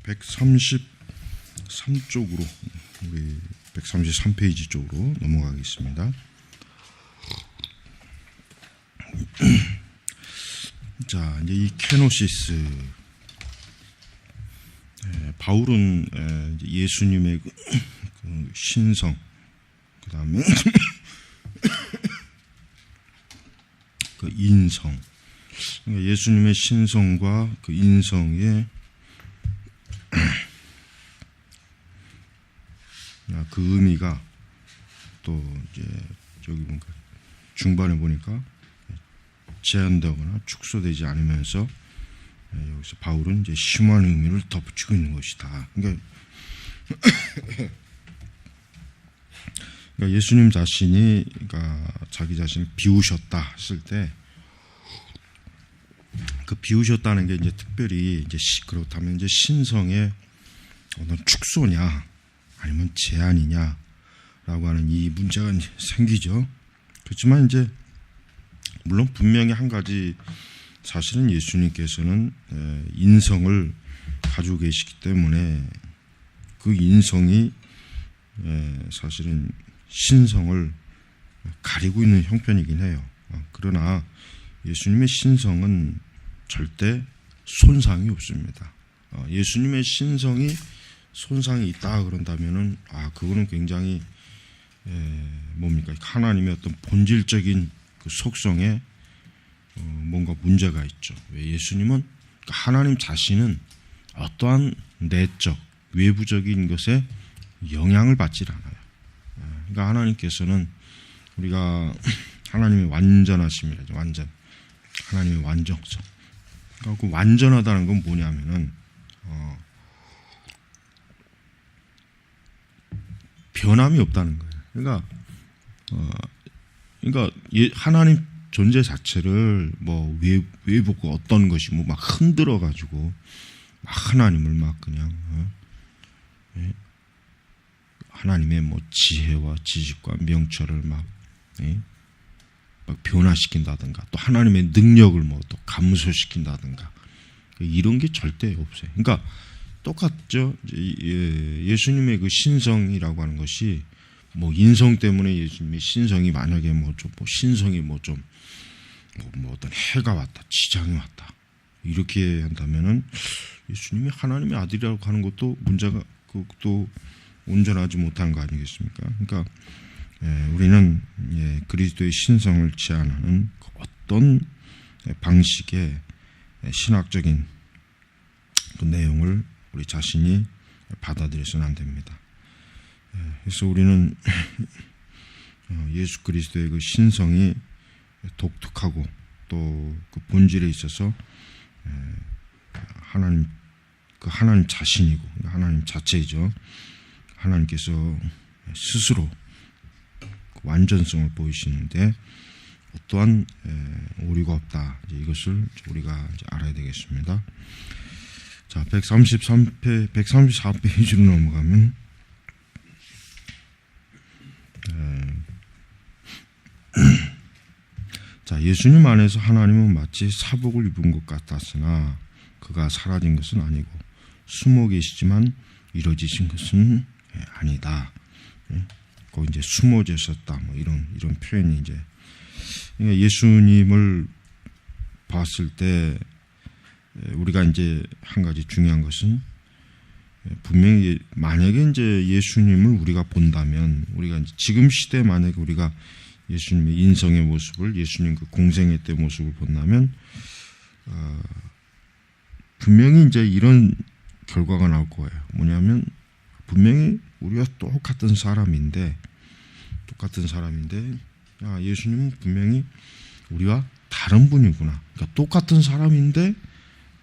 133쪽으로 우리 133페이지 쪽으로 넘어가겠습니다. 자, 이제 이 케노시스, 바울은 예수님의 그 신성, 그 다음에 그 인성, 그러니까 예수님의 신성과 그 인성의 그 의미가 또 이제 저기 뭔가 중반에 보니까 제한되거나 축소되지 않으면서 여기서 바울은 이제 심한 의미를 덧붙이고 있는 것이다. 그러니까 예수님 자신이 그러니까 자기 자신을 비우셨다 했을 때 그 비우셨다는 게 이제 특별히 이제 그렇다면 이제 신성의 어떤 축소냐 아니면 제한이냐라고 하는 이 문제가 이제 생기죠. 그렇지만 이제 물론 분명히 한 가지 사실은 예수님께서는 인성을 가지고 계시기 때문에 그 인성이 사실은 신성을 가리고 있는 형편이긴 해요. 그러나 예수님의 신성은 절대 손상이 없습니다. 예수님의 신성이 손상이 있다 그런다면은 그거는 굉장히 뭡니까? 하나님의 어떤 본질적인 그 속성에 뭔가 문제가 있죠. 왜 예수님은 하나님 자신은 어떠한 내적 외부적인 것에 영향을 받지 않아요. 그러니까 하나님께서는 우리가 하나님의 완전하심이라죠. 완전. 하나님의 완전성. 그러니까 그 완전하다는 건 뭐냐면은 변함이 없다는 거예요. 그러니까 하나님 존재 자체를 뭐 외부고 어떤 것이 뭐 막 흔들어 가지고 막 하나님을 막 그냥 하나님의 뭐 지혜와 지식과 명철을 막 변화시킨다든가 또 하나님의 능력을 뭐 또 감소시킨다든가 이런 게 절대 없어요. 그러니까 똑같죠. 예수님의 그 신성이라고 하는 것이 뭐 인성 때문에 예수님의 신성이 만약에 신성이 어떤 해가 왔다, 지장이 왔다 이렇게 한다면은 예수님이 하나님의 아들이라고 하는 것도 문제가 그것도 온전하지 못한 거 아니겠습니까? 그러니까 우리는 그리스도의 신성을 제한하는 어떤 방식의 신학적인 그 내용을 우리 자신이 받아들여서는 안 됩니다. 그래서 우리는 예수 그리스도의 그 신성이 독특하고 또 그 본질에 있어서 하나님 자신이고 하나님 자체이죠. 하나님께서 스스로 완전성을 보이시는데 어떠한 오류가 없다. 이것을 우리가 이제 알아야 되겠습니다. 자, 134페이지로 넘어가면 자, 예수님 안에서 하나님은 마치 사복을 입은 것 같았으나 그가 사라진 것은 아니고 숨어 계시지만 이루어지신 것은 아니다. 거기 이제 숨어 계셨다. 뭐 이런 표현이 이제 그러니까 예수님을 봤을 때 우리가 이제 한 가지 중요한 것은 분명히 만약에 이제 예수님을 우리가 본다면 우리가 이제 지금 시대에 만약에 우리가 예수님의 인성의 모습을 예수님 그 공생애 때 모습을 본다면 분명히 이제 이런 결과가 나올 거예요. 뭐냐면 분명히 우리가 똑같은 사람인데 예수님은 분명히 우리와 다른 분이구나. 그러니까 똑같은 사람인데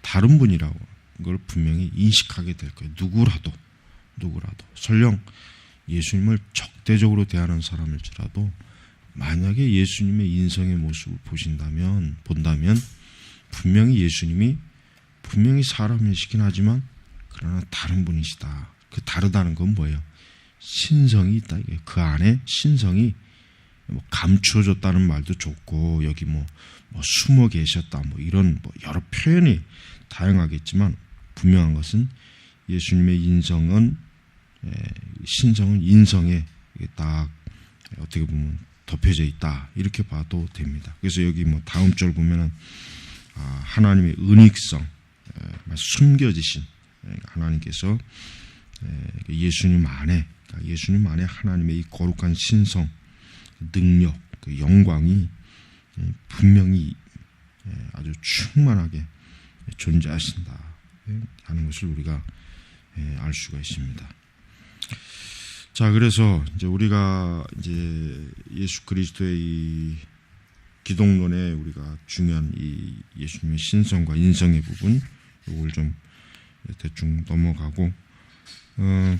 다른 분이라고 그걸 분명히 인식하게 될 거예요. 누구라도 설령 예수님을 적대적으로 대하는 사람일지라도 만약에 예수님의 인성의 모습을 본다면 분명히 예수님이 분명히 사람이시긴 하지만 그러나 다른 분이시다. 그 다르다는 건 뭐예요? 신성이 있다. 그 안에 신성이 감추어졌다는 말도 좋고 여기 숨어 계셨다. 이런 여러 표현이 다양하겠지만 분명한 것은 예수님의 인성은 신성은 인성에 딱 어떻게 보면 덮여져 있다 이렇게 봐도 됩니다. 그래서 여기 뭐 다음 절 보면은 하나님의 은익성, 숨겨지신 하나님께서 예수님 안에 하나님의 이 거룩한 신성, 능력, 그 영광이 분명히 아주 충만하게 존재하신다 하는 것을 우리가 알 수가 있습니다. 자, 그래서 이제 우리가 이제 예수 그리스도의 이 기독론에 우리가 중요한 이 예수님의 신성과 인성의 부분, 이걸 좀 대충 넘어가고,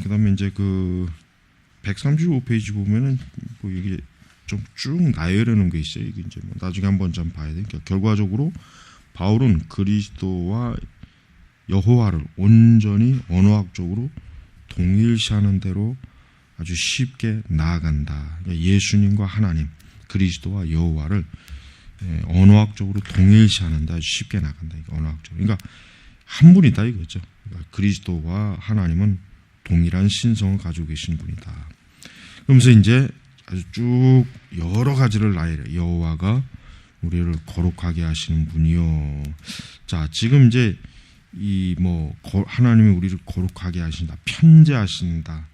그다음에 이제 그 135페이지 보면은 뭐 이게 좀 쭉 나열해 놓은 게 있어요. 이게 이제 뭐 나중에 한번 좀 봐야 되니까, 그러니까 결과적으로 바울은 그리스도와 여호와를 온전히 언어학적으로 동일시하는 대로 아주 쉽게 나아간다. 예수님과 하나님, 그리스도와 여호와를 언어학적으로 동일시하는데 아주 쉽게 나간다. 언어학적으로. 그러니까 한 분이다 이거죠. 그러니까 그리스도와 하나님은 동일한 신성을 가지고 계신 분이다. 그러면서 이제 아주 쭉 여러 가지를 나열해. 여호와가 우리를 거룩하게 하시는 분이요. 자, 지금 이제 이 뭐 하나님이 우리를 거룩하게 하신다, 편재하신다.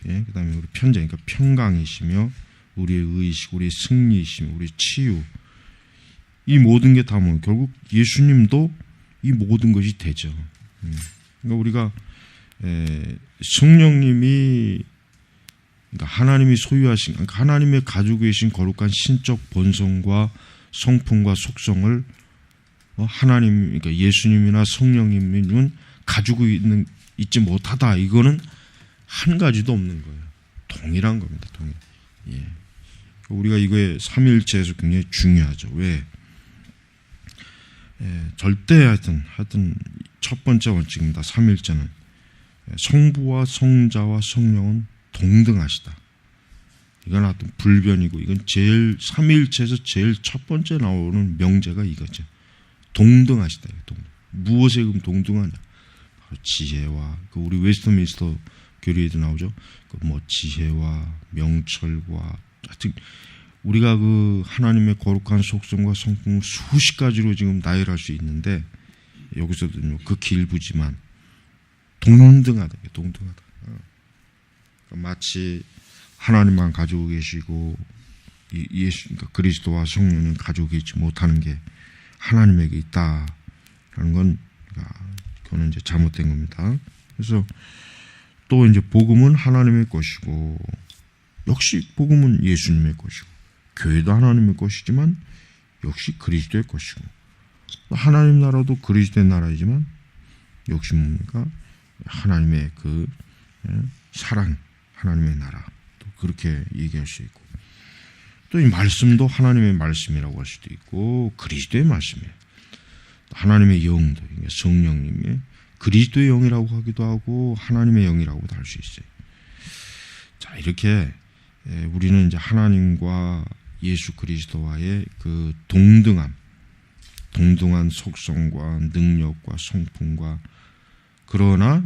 예, 그다음에 우리 편재, 그러니까 평강이시며 우리의 의식, 우리의 승리이시며 우리의 치유. 이 모든 게 다 뭐 결국 예수님도 이 모든 것이 되죠. 그러니까 우리가 성령님이 그러니까 하나님이 소유하신, 그러니까 하나님의 가지고 계신 거룩한 신적 본성과 성품과 속성을 하나님, 그러니까 예수님이나 성령님은 가지고 있지 못하다. 이거는 한 가지도 없는 거예요. 동일한 겁니다. 동일. 예. 우리가 이거에 삼위일체에서 굉장히 중요하죠. 왜? 절대 하여튼 첫 번째 원칙입니다. 삼위일체는 성부와 성자와 성령은 동등하시다. 이건 어떤 불변이고, 이건 제일 삼위일체에서 제일 첫 번째 나오는 명제가 이거죠. 동등하시다. 무엇에 그럼 동등하냐? 바로 지혜와, 그 우리 웨스트민스터 교리에도 나오죠. 그 뭐 지혜와 명철과, 하여튼 우리가 그 하나님의 거룩한 속성과 성품을 수십 가지로 지금 나열할 수 있는데, 여기서도 극히 일부지만 동등하다. 동등하다. 마치 하나님만 가지고 계시고 예수, 그러니까 그리스도와 성령은 가지고 계시지 못하는 게 하나님에게 있다라는 건, 그거는 이제 잘못된 겁니다. 그래서 또 이제 복음은 하나님의 것이고, 역시 복음은 예수님의 것이고, 교회도 하나님의 것이지만 역시 그리스도의 것이고, 하나님 나라도 그리스도의 나라이지만 역시 뭡니까? 하나님의 그 사랑, 하나님의 나라, 또 그렇게 얘기할 수 있고, 또 이 말씀도 하나님의 말씀이라고 할 수도 있고 그리스도의 말씀이에요. 하나님의 영도, 성령님의 그리스도의 영이라고 하기도 하고 하나님의 영이라고도 할 수 있어요. 자, 이렇게 우리는 이제 하나님과 예수 그리스도와의 그 동등한 속성과 능력과 성품과, 그러나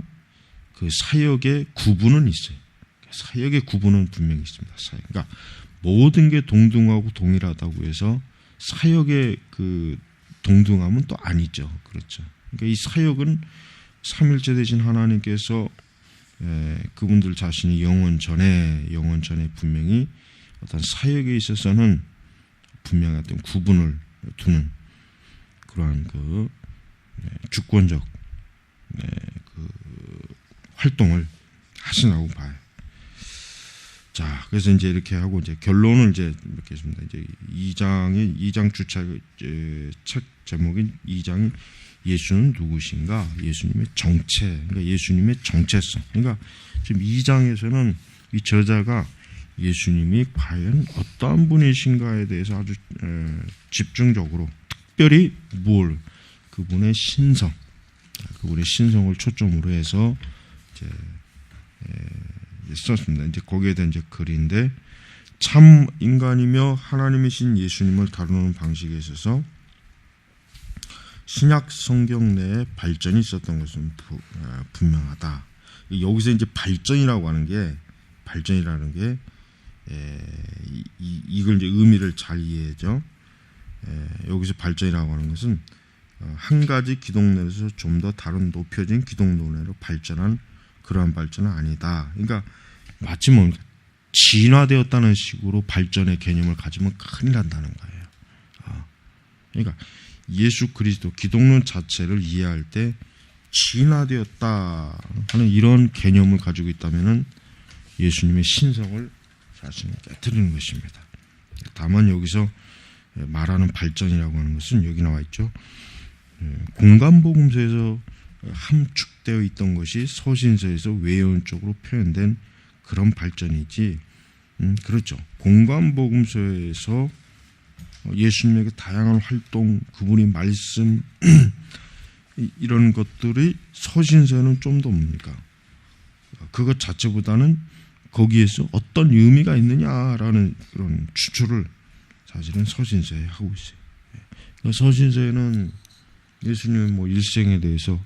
그 사역의 구분은 있어요. 사역의 구분은 분명히 있습니다. 사역. 그러니까 모든 게 동등하고 동일하다고 해서 사역의 그 동등함은 또 아니죠. 그렇죠. 그러니까 이 사역은 삼일째 되신 하나님께서 그분들 자신이 영원 전에 분명히 어떤 사역에 있어서는 분명히 어떤 구분을 두는 그러한 그 주권적 그 활동을 하시라고 봐요. 자, 그래서 이제 이렇게 하고 이제 결론을 이제 이렇게 했습니다. 이제 2장 주차 책 제목인 2장이 예수는 누구신가? 예수님의 정체, 그러니까 예수님의 정체성. 그러니까 지금 2장에서는 이 저자가 예수님이 과연 어떠한 분이신가에 대해서 아주 집중적으로, 특별히 그분의 신성, 그분의 신성을 초점으로 해서 이제 썼습니다. 이제 거기에 대한 이제 글인데, 참 인간이며 하나님이신 예수님을 다루는 방식에 있어서 신약 성경 내에 발전이 있었던 것은 분명하다. 여기서 이제 발전이라는 게 이걸 이제 의미를 잘 이해하죠. 여기서 발전이라고 하는 것은 한 가지 기독론에서 좀 더 다른 높여진 기독론으로 발전한 그러한 발전은 아니다. 그러니까 마치 뭡니까? 진화되었다는 식으로 발전의 개념을 가지면 큰일 난다는 거예요. 그러니까 예수 그리스도 기독론 자체를 이해할 때 진화되었다 하는 이런 개념을 가지고 있다면은 예수님의 신성을 사실은 깨뜨리는 것입니다. 다만 여기서 말하는 발전이라고 하는 것은 여기 나와 있죠. 공간복음서에서 함축되어 있던 것이 서신서에서 외연적으로 표현된 그런 발전이지. 그렇죠. 공간복음서에서 예수님에게 다양한 활동, 그분의 말씀 이런 것들이 서신서에는 좀 더 뭡니까? 그것 자체보다는 거기에서 어떤 의미가 있느냐라는 그런 추출을 사실은 서신서에 하고 있어요. 그러니까 서신서에는 예수님의 뭐 일생에 대해서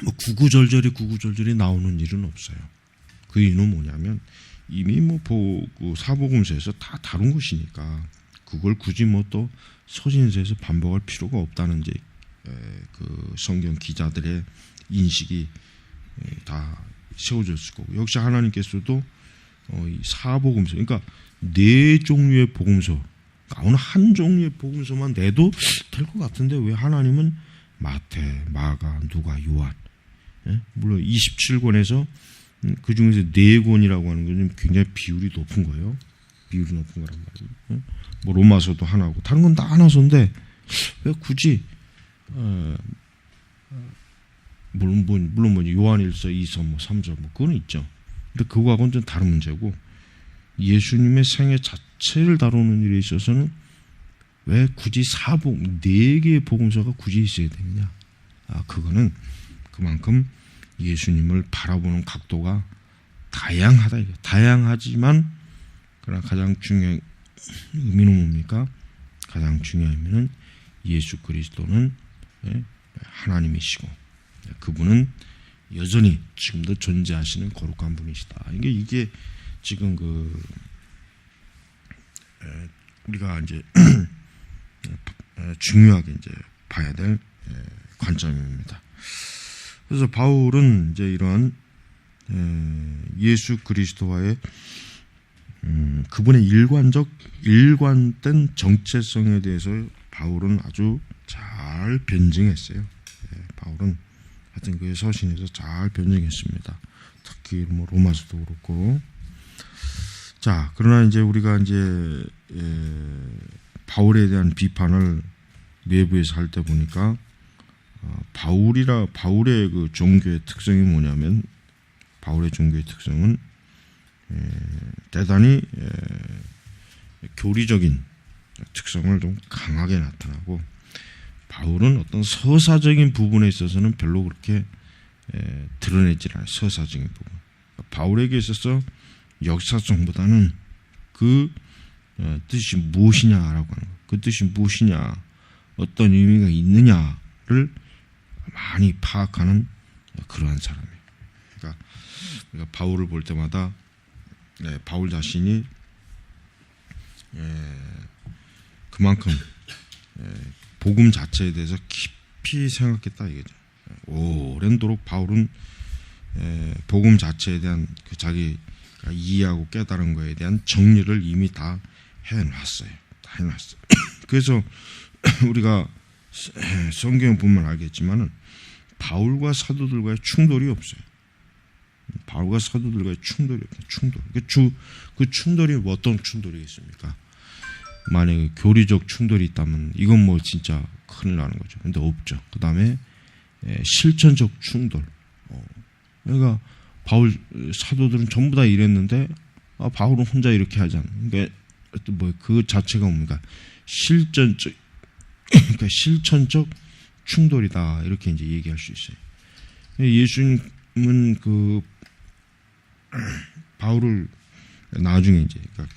뭐 구구절절이 나오는 일은 없어요. 그 이유는 뭐냐면 이미 뭐 사복음서에서 다 다룬 것이니까 그걸 굳이 뭐 또 서신서에서 반복할 필요가 없다는 이제 그 성경 기자들의 인식이 다 세워졌을 거고, 역시 하나님께서도 이 사복음서, 그러니까 네 종류의 복음서, 어느 한 종류의 복음서만 내도 될 것 같은데 왜 하나님은 마태, 마가, 누가, 요한, 물론 27권에서 그 중에서 4권이라고 하는 건 굉장히 비율이 높은 거예요. 비율이 높은 거란 말이에요. 뭐 로마서도 하나고 다른 건 다 하나서인데 왜 굳이 물론 뭐 요한일서, 2서, 뭐 3서 뭐 그건 있죠. 근데 그거하고는 좀 다른 문제고, 예수님의 생애 자체를 다루는 일에 있어서는 왜 굳이 4개의 복음서가 굳이 있어야 되느냐? 그거는 그만큼 예수님을 바라보는 각도가 다양하다. 다양하지만 그러나 가장 중요한 의미는 뭡니까? 가장 중요한 의미는 예수 그리스도는 하나님이시고 그분은 여전히 지금도 존재하시는 거룩한 분이시다. 이게 지금 우리가 이제 중요하게 이제 봐야 될 관점입니다. 그래서 바울은 이제 이러한 예수 그리스도와의 그분의 일관된 정체성에 대해서 바울은 아주 잘 변증했어요. 바울은 하여튼 그 서신에서 잘 변증했습니다. 특히 뭐 로마서도 그렇고. 자, 그러나 이제 우리가 이제 바울에 대한 비판을 내부에서 할 때 보니까 바울의 그 종교의 특성이 뭐냐면, 바울의 종교의 특성은 대단히 교리적인 특성을 좀 강하게 나타나고, 바울은 어떤 서사적인 부분에 있어서는 별로 그렇게 드러내질 않아요. 서사적인 부분. 바울에게 있어서 역사성보다는 그 뜻이 무엇이냐라고 하는 거, 그 뜻이 무엇이냐, 어떤 의미가 있느냐를 많이 파악하는 그러한 사람이에요. 그러니까 우리가 바울을 볼 때마다 바울 자신이 그만큼 복음 자체에 대해서 깊이 생각했다 이거죠. 오랜도록 바울은 복음 자체에 대한 그 자기가 이해하고 깨달은 것에 대한 정리를 이미 다 해놨어요. 그래서 우리가 성경 보면 알겠지만은 바울과 사도들과의 충돌이 없어요. 바울과 사도들과의 충돌이 없어요. 그 충돌이 어떤 충돌이겠습니까? 만약에 교리적 충돌이 있다면 이건 뭐 진짜 큰일 나는 거죠. 근데 없죠. 그 다음에 실천적 충돌. 그러니까 바울 사도들은 전부 다 이랬는데 바울은 혼자 이렇게 하잖아. 그러니까 뭐 그 자체가 뭡니까? 그러니까 실천적 충돌이다, 이렇게 이제 얘기할 수 있어요. 예수님은 그 바울을 나중에 이제 그러니까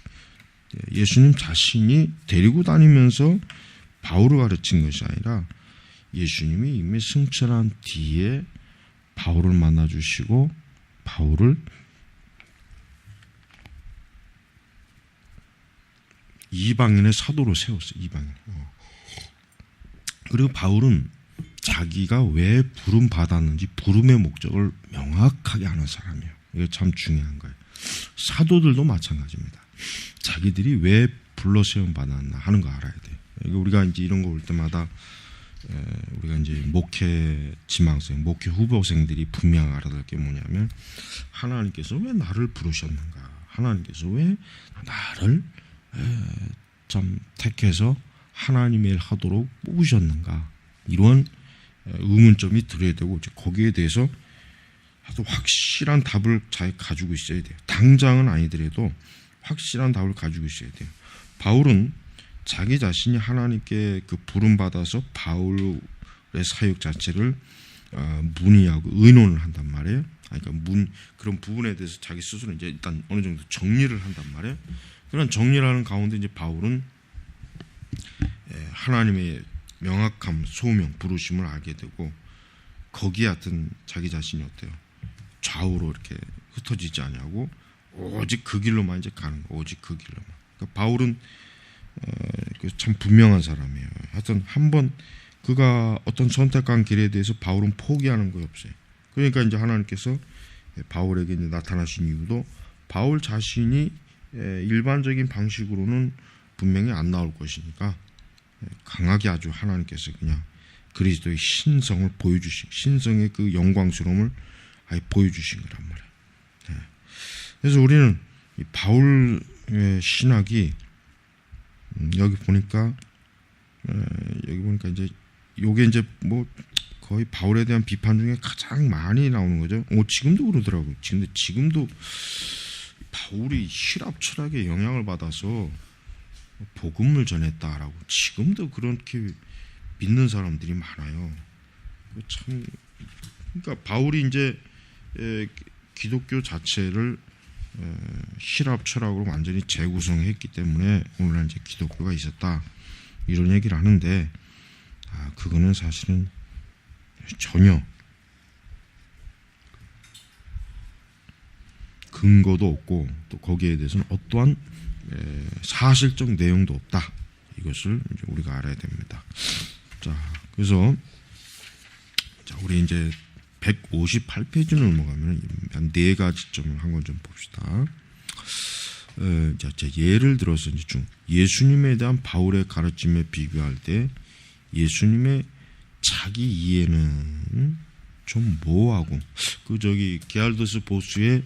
예수님 자신이 데리고 다니면서 바울을 가르친 것이 아니라 예수님이 이미 승천한 뒤에 바울을 만나주시고 바울을 이방인의 사도로 세웠어요. 이방인. 그리고 바울은 자기가 왜 부름 받았는지 부름의 목적을 명확하게 아는 사람이에요. 이거 참 중요한 거예요. 사도들도 마찬가지입니다. 자기들이 왜 불러 세움 받았나 하는 거 알아야 돼요. 우리가 이제 이런 거 올 때마다 우리가 이제 목회 지망생, 목회 후보생들이 분명 알아야 될 게 뭐냐면 하나님께서 왜 나를 부르셨는가? 하나님께서 왜 나를 참 택해서 하나님의 일 하도록 뽑으셨는가? 이런 의문점이 들어야 되고 거기에 대해서 아주 확실한 답을 잘 가지고 있어야 돼요. 당장은 아니더라도 확실한 답을 가지고 있어야 돼요. 바울은 자기 자신이 하나님께 그 부름 받아서 바울의 사역 자체를 문의하고 의논을 한단 말이에요. 그러니까 그런 부분에 대해서 자기 스스로 이제 일단 어느 정도 정리를 한단 말이에요. 그런 정리를 하는 가운데 이제 바울은 하나님의 명확함, 소명, 부르심을 알게 되고 거기에 하여튼 자기 자신이 어때요? 좌우로 이렇게 흩어지지 않냐고 오직 그 길로만 이제 가는 거, 오직 그 길로만. 그러니까 바울은 참 분명한 사람이에요. 하여튼 한번 그가 어떤 선택한 길에 대해서 바울은 포기하는 거 없어요. 그러니까 이제 하나님께서 바울에게 이제 나타나신 이유도 바울 자신이 일반적인 방식으로는 분명히 안 나올 것이니까 강하게 아주 하나님께서 그냥 그리스도의 신성을 보여주신, 신성의 그 영광스러움을 아예 보여주신 거란 말이에요. 그래서 우리는 이 바울의 신학이 여기 보니까 이제 요게 이제 뭐 거의 바울에 대한 비판 중에 가장 많이 나오는 거죠. 지금도 그러더라고요. 지금도 바울이 힐압 철학에 영향을 받아서 복음을 전했다라고 지금도 그렇게 믿는 사람들이 많아요. 참, 그러니까 바울이 이제 기독교 자체를 힐압 철학으로 완전히 재구성했기 때문에 오늘날 이제 기독교가 있었다 이런 얘기를 하는데 그거는 사실은 전혀 근거도 없고 또 거기에 대해서는 어떠한 사실적 내용도 없다. 이것을 이제 우리가 알아야 됩니다. 자, 그래서 우리 이제 158페이지를 넘어가면 한 4가지 점을 한 건 좀 봅시다. 예를 들어서 이제 예수님에 대한 바울의 가르침에 비교할 때 예수님의 자기 이해는 좀 모호하고 게알더스 보스의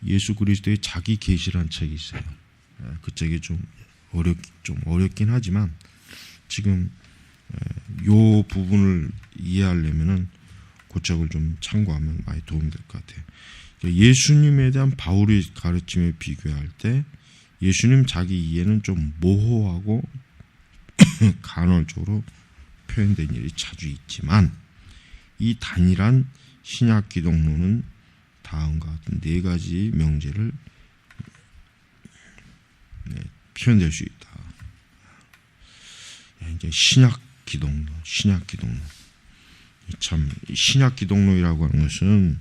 예수 그리스도의 자기 계시란 책이 있어요. 그 책이 좀 어렵긴 하지만 지금 요 부분을 이해하려면은 그 책을 좀 참고하면 많이 도움이 될 것 같아요. 예수님에 대한 바울의 가르침에 비교할 때 예수님 자기 이해는 좀 모호하고 간헐적으로 표현된 일이 자주 있지만 이 단일한 신약 기독론은 다음과 같은 4가지 명제를 표현될 수 있다. 이제 신약 기독론. 참 신약 기독론이라고 하는 것은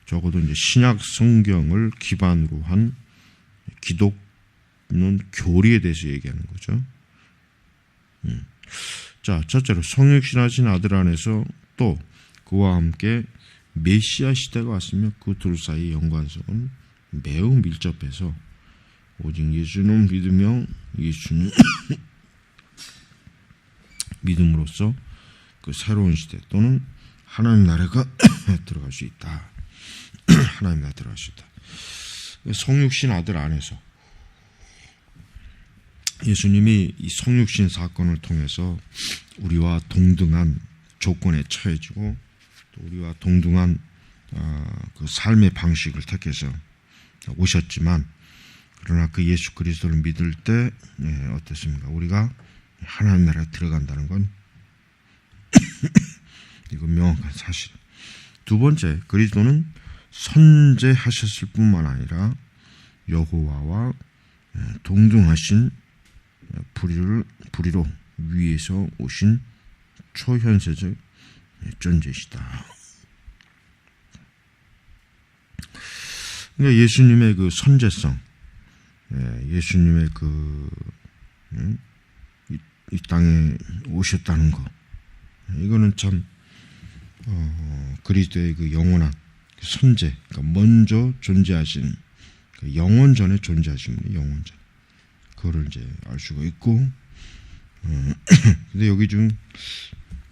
적어도 이제 신약 성경을 기반으로 한 기독론 교리에 대해서 얘기하는 거죠. 자, 첫째로 성육신하신 아들 안에서 또 그와 함께 메시아 시대가 왔으며 그 둘 사이의 연관성은 매우 밀접해서 오직 예수는 믿으며 예수는 믿음으로써 그 새로운 시대 또는 하나님 나라가 들어갈 수 있다. 하나님 나라 들어갈 수 있다. 성육신 아들 안에서 예수님이 이 성육신 사건을 통해서 우리와 동등한 조건에 처해지고 또 우리와 동등한 그 삶의 방식을 택해서 오셨지만 그러나 그 예수 그리스도를 믿을 때 어떻습니까? 우리가 하나님 나라에 들어간다는 건 이건 명확한 사실. 두 번째, 그리스도는 선제하셨을 뿐만 아니라 여호와와 동등하신 불의로 위에서 오신 초현세적 존재시다. 그러니까 예수님의 그 선제성, 예수님의 이 땅에 오셨다는 거, 이거는 참 그리스도의 그 영원한 선제, 그러니까 먼저 존재하신, 영원 전에 존재하신 분이 영원 전, 그거를 이제 알 수가 있고, 근데 여기 좀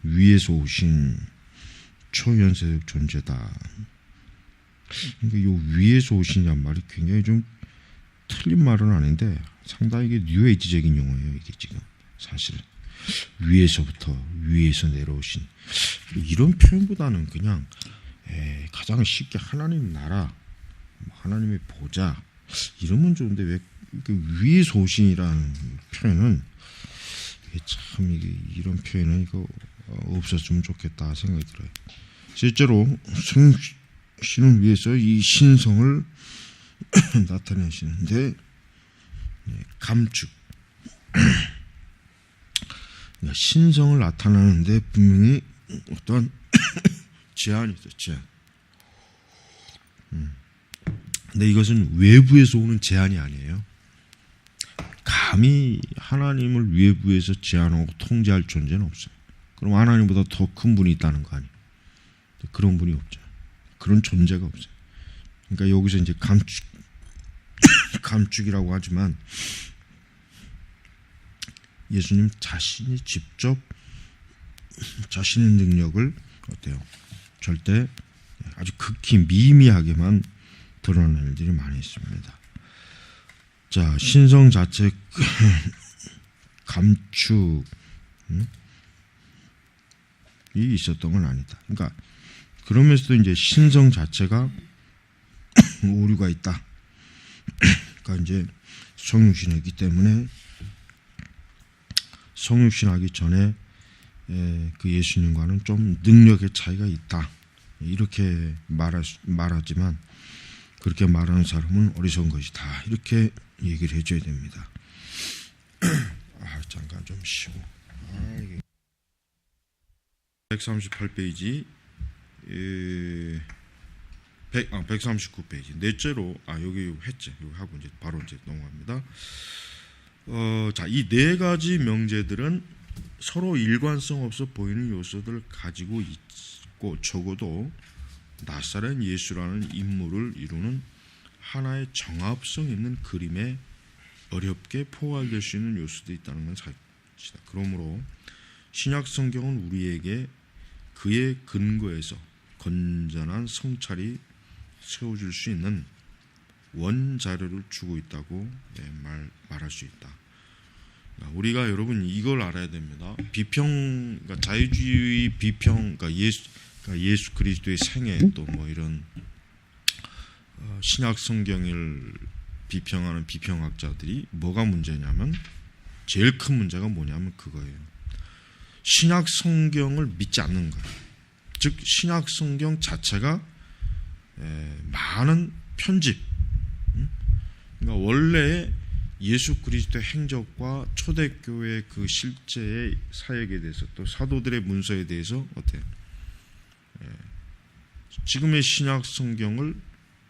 위에서 오신 초연세적 존재다. 그러니까 요 위에서 오신이란 말이 굉장히 좀 틀린 말은 아닌데 상당히 이게 뉴에이지적인 용어예요. 이게 지금 사실은 위에서 내려오신 이런 표현보다는 그냥 가장 쉽게 하나님 나라, 하나님의 보좌 이러면 좋은데 왜 위에서 오신이라는 표현은 이런 표현은 이거 없었으면 좋겠다 생각이 들어요. 실제로 성신을 위해서 이 신성을 나타내시는데 감축, 그러니까 신성을 나타내는데 분명히 어떤 제한이 있어요. 제한. 근데 이것은 외부에서 오는 제한이 아니에요. 감히 하나님을 외부에서 제한하고 통제할 존재는 없어요. 그럼 하나님보다 더 큰 분이 있다는 거 아니에요? 그런 분이 없죠. 그런 존재가 없어요. 그러니까 여기서 이제 감축이라고 하지만 예수님 자신이 직접 자신의 능력을 어때요? 절대 아주 극히 미미하게만 드러내는 일들이 많이 있습니다. 자, 신성 자체 감축이 있었던 건 아니다. 그러니까 그러면서도 이제 신성 자체가 오류가 있다. 그러니까 이제 성육신이기 때문에 성육신하기 전에 그 예수님과는 좀 능력의 차이가 있다. 이렇게 말하지만 그렇게 말하는 사람은 어리석은 것이다. 이렇게 얘기를 해줘야 됩니다. 잠깐 좀 쉬고. 138페이지 139페이지 넷째로 여기 했지. 여기 하고 이제 바로 이제 넘어갑니다. 자, 이 네 가지 명제들은 서로 일관성 없어 보이는 요소들을 가지고 있고 적어도 나사렛 예수라는 인물을 이루는 하나의 정합성 있는 그림에 어렵게 포괄될 수 있는 요소도 있다는 건 사실이다. 그러므로 신약 성경은 우리에게 그의 근거에서 건전한 성찰이 세워질 수 있는 원자료를 주고 있다고 말할 수 있다. 우리가 여러분 이걸 알아야 됩니다. 그러니까 자유주의 비평, 그러니까 예수 그리스도의 생애 또 뭐 이런 신약 성경을 비평하는 비평학자들이 뭐가 문제냐면 제일 큰 문제가 뭐냐면 그거예요. 신약 성경을 믿지 않는 거예요. 즉 신약 성경 자체가 많은 편집, 그러니까 원래 예수 그리스도의 행적과 초대교회 그 실제의 사역에 대해서 또 사도들의 문서에 대해서 어때요? 지금의 신약 성경을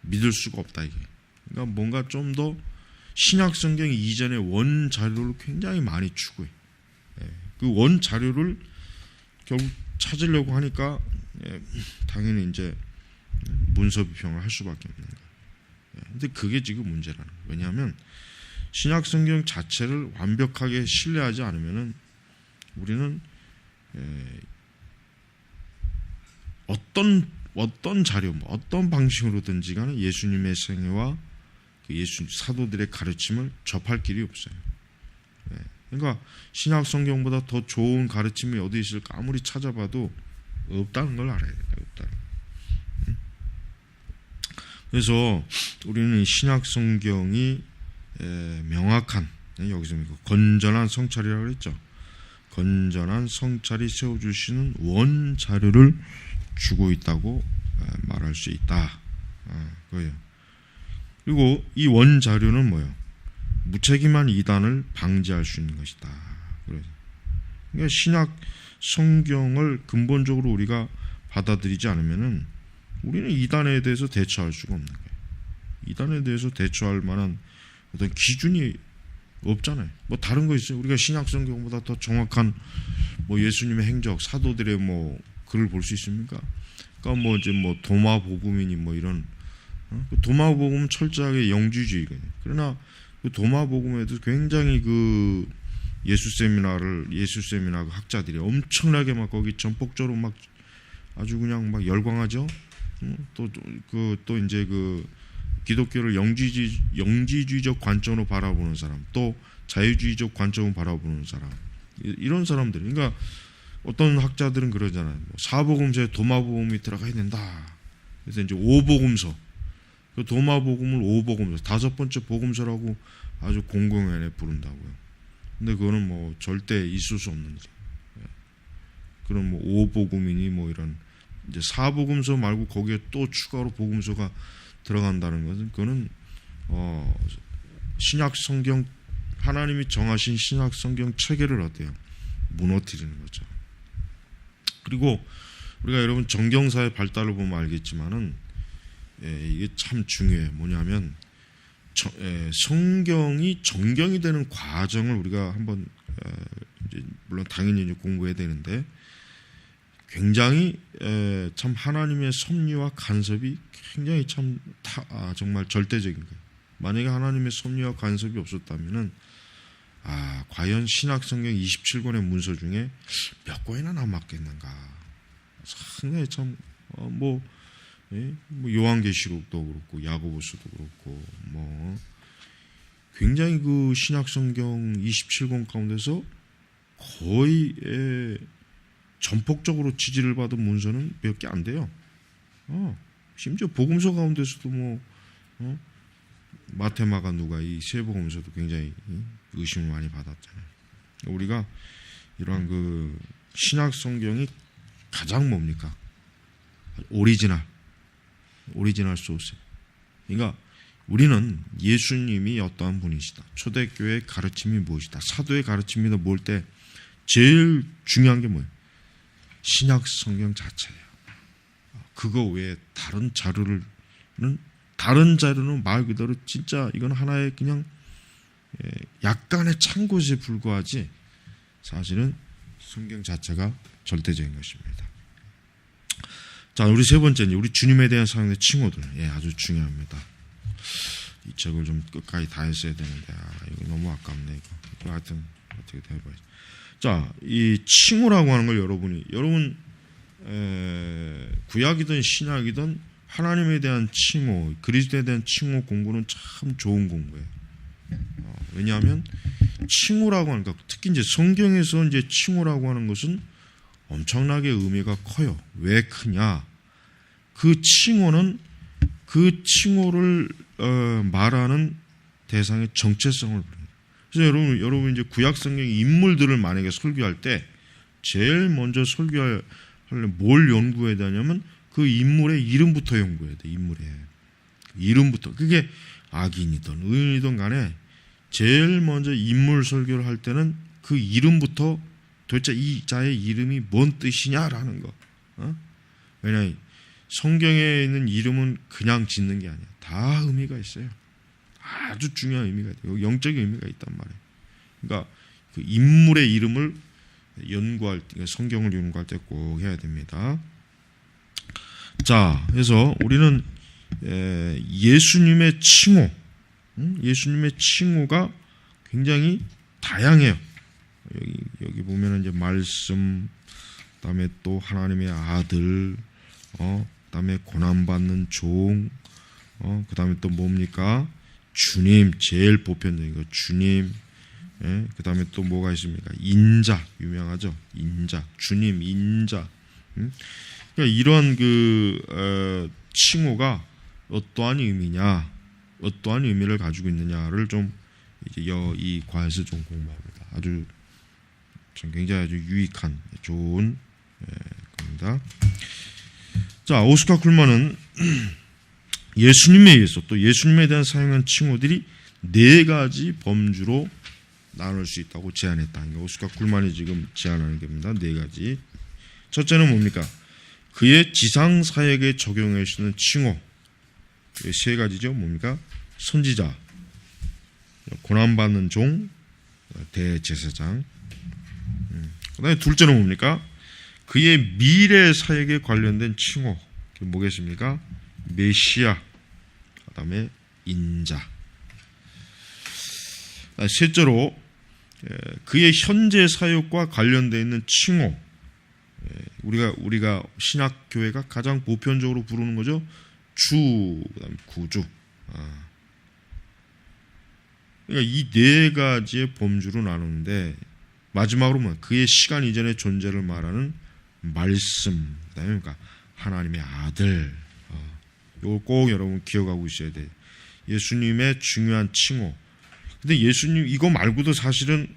믿을 수가 없다 이게. 그러니까 뭔가 좀 더 신약 성경 이전의 원 자료를 굉장히 많이 추구해. 그 원 자료를 결국 찾으려고 하니까 당연히 이제 문서 비평을 할 수밖에 없는 거예요. 근데 그게 지금 문제라는 거예요. 왜냐하면 신약 성경 자체를 완벽하게 신뢰하지 않으면은 우리는 어떤 자료, 어떤 방식으로든지 간에 예수님의 생애와 그 예수 사도들의 가르침을 접할 길이 없어요. 그러니까 신약 성경보다 더 좋은 가르침이 어디 있을까 아무리 찾아봐도 없다는 걸 알아야 돼요. 없다는. 그래서 우리는 신약 성경이 명확한, 여기서 건전한 성찰이라고 그랬죠. 건전한 성찰이 세워주시는 원 자료를 주고 있다고 말할 수 있다. 그예요. 그리고 이 원자료는 뭐예요? 무책임한 이단을 방지할 수 있는 것이다. 그러니까 신약 성경을 근본적으로 우리가 받아들이지 않으면은 우리는 이단에 대해서 대처할 수가 없는 거예요. 이단에 대해서 대처할 만한 어떤 기준이 없잖아요. 뭐 다른 거 있어요. 우리가 신약 성경보다 더 정확한 뭐 예수님의 행적, 사도들의 뭐 글을 볼 수 있습니까? 그러니까 뭐 이제 뭐 도마복음이니 뭐 이런 도마복음은 철저하게 영지주의거든요. 그러나 그 도마복음에도 굉장히 그 예수 세미나 그 학자들이 엄청나게 막 거기 전폭적으로 막 아주 그냥 막 열광하죠. 또 이제 그 기독교를 영지주의적 관점으로 바라보는 사람, 또 자유주의적 관점으로 바라보는 사람, 이런 사람들. 그러니까 어떤 학자들은 그러잖아요. 뭐 사복음서에 도마복음이 들어가야 된다. 그래서 이제 오복음서, 그 도마복음을 오복음서, 5번째 복음서라고 아주 공공연히 부른다고요. 근데 그거는 뭐 절대 있을 수 없는 일이에요. 그런 뭐 오복음이니 뭐 이런 이제 사복음서 말고 거기에 또 추가로 복음서가 들어간다는 것은 그거는 신약 성경, 하나님이 정하신 신약 성경 체계를 어때요? 무너뜨리는 거죠. 그리고 우리가 여러분 정경사의 발달을 보면 알겠지만은 이게 참 중요해요. 뭐냐면 성경이 정경이 되는 과정을 우리가 한번 이제 물론 당연히 이제 공부해야 되는데 굉장히 참 하나님의 섭리와 간섭이 굉장히 참 정말 절대적인 거예요. 만약에 하나님의 섭리와 간섭이 없었다면은 과연 신약 성경 27권의 문서 중에 몇 권이나 남았겠는가? 상당히 참 뭐 요한계시록도 그렇고 야고보서도 그렇고 뭐 굉장히 그 신약 성경 27권 가운데서 거의 전폭적으로 지지를 받은 문서는 몇 개 안 돼요. 심지어 복음서 가운데서도 뭐 마태, 마가, 누가 이 세 복음서도 굉장히 의심을 많이 받았잖아요. 우리가 이러한 그 신약 성경이 가장 뭡니까? 오리지널 소스. 그러니까 우리는 예수님이 어떠한 분이시다, 초대교회의 가르침이 무엇이다, 사도의 가르침이다 뭘 때 제일 중요한 게 뭐예요? 신약 성경 자체예요. 그거 외에 다른 자료는 말 그대로 진짜 이건 하나의 그냥 약간의 참고에 불과하지 사실은 성경 자체가 절대적인 것입니다. 자, 우리 세 번째는 우리 주님에 대한 사랑의 칭호들. 아주 중요합니다. 이 책을 좀 끝까지 다 했어야 되는데 이거 너무 아깝네. 이거 하여튼 어떻게 해봐야지. 자, 이 칭호라고 하는 걸 여러분 구약이든 신약이든 하나님에 대한 칭호, 그리스도에 대한 칭호 공부는 참 좋은 공부예요. 왜냐하면 칭호라고 하는 것, 특히 이제 성경에서 이제 칭호라고 하는 것은 엄청나게 의미가 커요. 왜 크냐? 그 칭호는 그 칭호를 말하는 대상의 정체성을 부릅니다. 그래서 여러분 이제 구약 성경 인물들을 만약에 설교할 때 제일 먼저 설교하려면 뭘 연구해야 되냐면 그 인물의 이름부터 연구해야 돼. 인물의 이름부터. 그게 악인이든 의인이든 간에 제일 먼저 인물 설교를 할 때는 그 이름부터 도대체 이 자의 이름이 뭔 뜻이냐라는 거. 왜냐하면 성경에 있는 이름은 그냥 짓는 게 아니야. 다 의미가 있어요. 아주 중요한 의미가 있어요. 영적인 의미가 있단 말이에요. 그러니까 그 인물의 이름을 연구할 때, 성경을 연구할 때 꼭 해야 됩니다. 자, 그래서 우리는 예수님의 칭호, 예수님의 칭호가 굉장히 다양해요. 여기 보면은 이제 말씀, 그다음에 또 하나님의 아들, 그다음에 고난받는 종, 그다음에 또 뭡니까? 주님, 제일 보편적인 거 주님. 그다음에 또 뭐가 있습니까? 인자, 유명하죠. 인자, 주님, 인자. 그러니까 이런 그 칭호가 어떠한 의미냐, 어떠한 의미를 가지고 있느냐를 좀 이제 이 과에서 좀 공부합니다. 아주 굉장히 아주 유익한 좋은 겁니다. 자, 오스카 쿨만은 예수님에 의해서 또 예수님에 대한 사용한 칭호들이 네 가지 범주로 나눌 수 있다고 제안했다. 오스카 쿨만이 지금 제안하는 겁니다. 네 가지. 첫째는 뭡니까? 그의 지상 사역에 적용할 수 있는 칭호. 세 가지죠. 뭡니까? 선지자, 고난받는 종, 대제사장. 그다음에 둘째는 뭡니까? 그의 미래 사역에 관련된 칭호. 그게 뭐겠습니까? 메시아, 그다음에 인자. 셋째로 그의 현재 사역과 관련되어 있는 칭호. 우리가 신학 교회가 가장 보편적으로 부르는 거죠. 주, 그다음에 구주. 그러니까 이 네 가지의 범주로 나누는데 마지막으로 뭐 그의 시간 이전의 존재를 말하는 말씀. 그다음에 그러니까 하나님의 아들. 이걸 꼭 여러분 기억하고 있어야 돼요. 예수님의 중요한 칭호. 근데 예수님 이거 말고도 사실은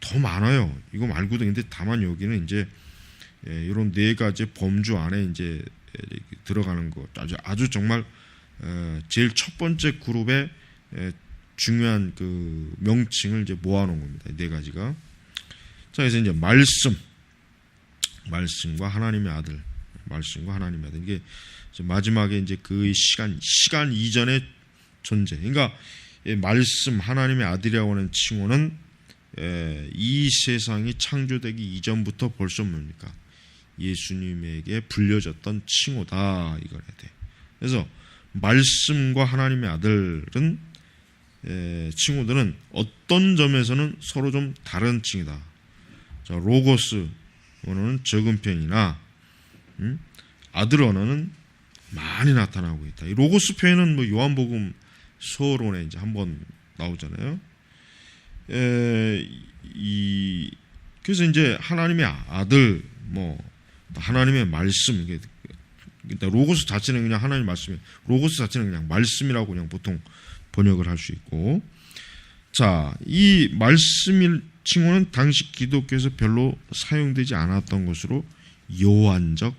더 많아요. 이거 말고도. 근데 다만 여기는 이제 이런 네 가지 범주 안에 이제 들어가는 것. 아주 정말 제일 첫 번째 그룹의 중요한 그 명칭을 이제 모아놓은 겁니다. 네 가지가. 자, 그래서 이제 말씀과 하나님의 아들, 말씀과 하나님의 아들. 이게 마지막에 이제 그 시간 이전의 존재. 그러니까 말씀, 하나님의 아들이라고 하는 칭호는 이 세상이 창조되기 이전부터 벌써 뭡니까? 예수님에게 불려졌던 칭호다 이걸 해야 돼. 그래서 말씀과 하나님의 아들은 칭호들은 어떤 점에서는 서로 좀 다른 칭이다. 자, 로고스 언어는 적은 편이나 아들 언어는 많이 나타나고 있다. 이 로고스 표현은 뭐 요한복음 서론에 이제 한번 나오잖아요. 그래서 이제 하나님의 아들, 뭐 하나님의 말씀, 이게 로고스 자체는 그냥 하나님의 말씀이에요. 로고스 자체는 그냥 말씀이라고 그냥 보통 번역을 할 수 있고, 자, 이 말씀일 칭호는 당시 기독교에서 별로 사용되지 않았던 것으로 요한적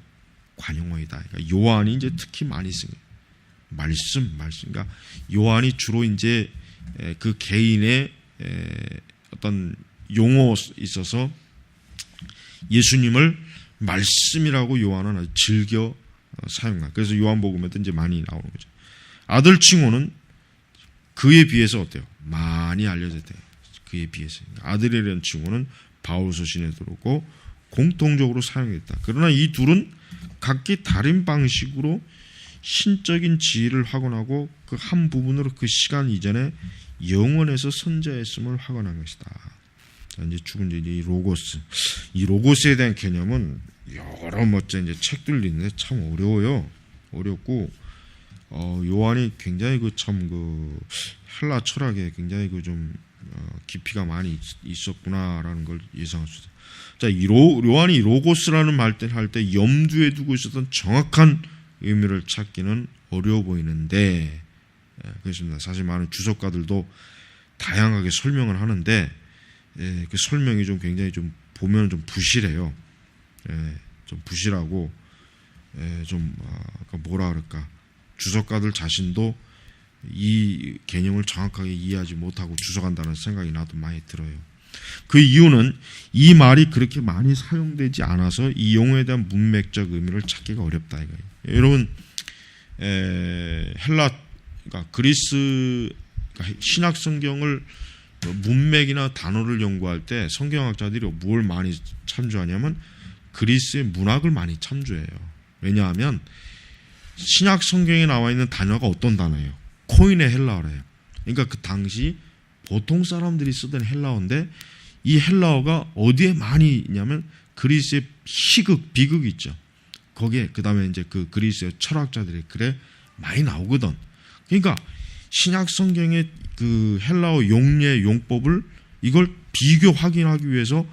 관용어이다. 그러니까 요한이 이제 특히 많이 쓴 말씀. 그러니까 요한이 주로 이제 그 개인의 어떤 용어에 있어서 예수님을 말씀이라고 요한은 아주 즐겨 사용한. 그래서 요한복음에도 이제 많이 나오는 거죠. 아들 칭호는 그에 비해서 어때요? 많이 알려져 있대요. 그에 비해서. 아들이라는 칭호는 바울서신에 들어오고 공통적으로 사용했다. 그러나 이 둘은 각기 다른 방식으로 신적인 지위를 확언하고 그 한 부분으로 그 시간 이전에 영원에서 선자했음을 확언한 것이다. 자, 이제 죽은 이 로고스. 이 로고스에 대한 개념은 여러 멋진 이제 책들이 있는데 참 어려워요. 어렵고, 요한이 굉장히 그 헬라 철학에 굉장히 좀 깊이가 많이 있었구나라는 걸 예상할 수 있어요. 자, 요한이 로고스라는 말 할 때 염두에 두고 있었던 정확한 의미를 찾기는 어려워 보이는데, 그렇습니다. 사실 많은 주석가들도 다양하게 설명을 하는데, 그 설명이 좀 굉장히 좀 보면 좀 부실해요. 좀 부실하고, 뭐라 그럴까. 주석가들 자신도 이 개념을 정확하게 이해하지 못하고 주석한다는 생각이 나도 많이 들어요. 그 이유는 이 말이 그렇게 많이 사용되지 않아서 이 용어에 대한 문맥적 의미를 찾기가 어렵다 이거예요. 여러분, 그러니까 그리스 신약 성경을 문맥이나 단어를 연구할 때 성경학자들이 뭘 많이 참조하냐면 그리스의 문학을 많이 참조해요. 왜냐하면 신약 성경에 나와 있는 단어가 어떤 단어예요? 코인의 헬라어래요. 그러니까 그 당시 보통 사람들이 쓰던 헬라어인데 이 헬라어가 어디에 많이 있냐면 그리스의 희극, 비극이 있죠. 거기에 그 다음에 이제 그 그리스의 철학자들의 글에 많이 나오거든. 그러니까 신약 성경의 그 헬라어 용례 용법을 이걸 비교 확인하기 위해서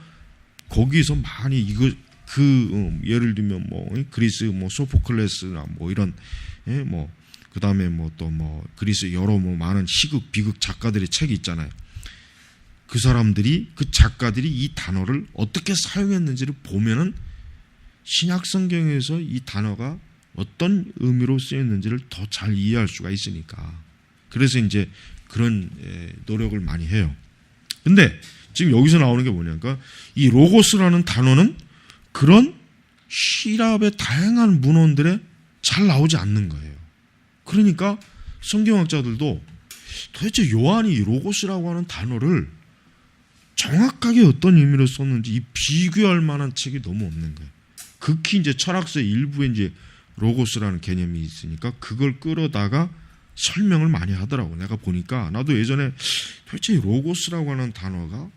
거기서 많이 예를 들면 그리스 소포클레스나 이런 그 다음에 또 그리스 여러 많은 희극 비극 작가들의 책이 있잖아요. 그 작가들이 이 단어를 어떻게 사용했는지를 보면은 신약 성경에서 이 단어가 어떤 의미로 쓰였는지를 더 잘 이해할 수가 있으니까. 그래서 이제 그런 노력을 많이 해요. 근데 지금 여기서 나오는 게 뭐냐니까 이 로고스라는 단어는 그런希腊의 다양한 문헌들에 잘 나오지 않는 거예요. 그러니까 성경학자들도 도대체 요한이 로고스라고 하는 단어를 정확하게 어떤 의미로 썼는지 이 비교할 만한 책이 너무 없는 거예요. 극히 이제 철학서의 일부에 이제 로고스라는 개념이 있으니까 그걸 끌어다가 설명을 많이 하더라고. 내가 보니까 나도 예전에 도대체 로고스라고 하는 단어가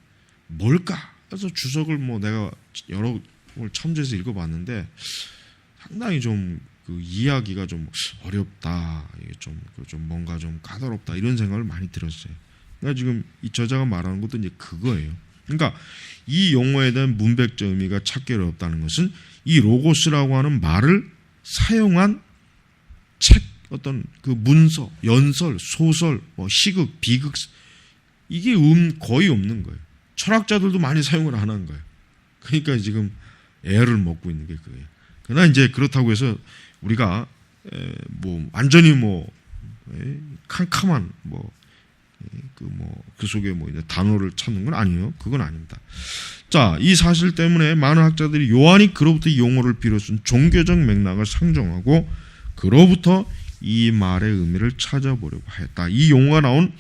뭘까? 그래서 주석을 뭐 내가 여러 걸 참조해서 읽어봤는데 상당히 좀 그 이해하기가 좀 어렵다. 이게 좀 뭔가 좀 까다롭다 이런 생각을 많이 들었어요. 그러니까 지금 이 저자가 말하는 것도 이제 그거예요. 그러니까 이 용어에 대한 문맥적 의미가 찾기 어렵다는 것은 이 로고스라고 하는 말을 사용한 책 어떤 그 문서, 연설, 소설, 뭐 시극, 비극 이게 거의 없는 거예요. 철학자들도 많이 사용을 안 한 거예요. 그러니까 지금 애를 먹고 있는 게 그거예요. 그러나 이제 그렇다고 해서 우리가 뭐 완전히 뭐 캄캄한 그 속에 뭐 단어를 찾는 건 아니에요. 그건 아닙니다. 자, 이 사실 때문에 많은 학자들이 요한이 그로부터 이 용어를 비롯한 종교적 맥락을 상정하고 그로부터 이 말의 의미를 찾아보려고 했다. 이 용어가 나온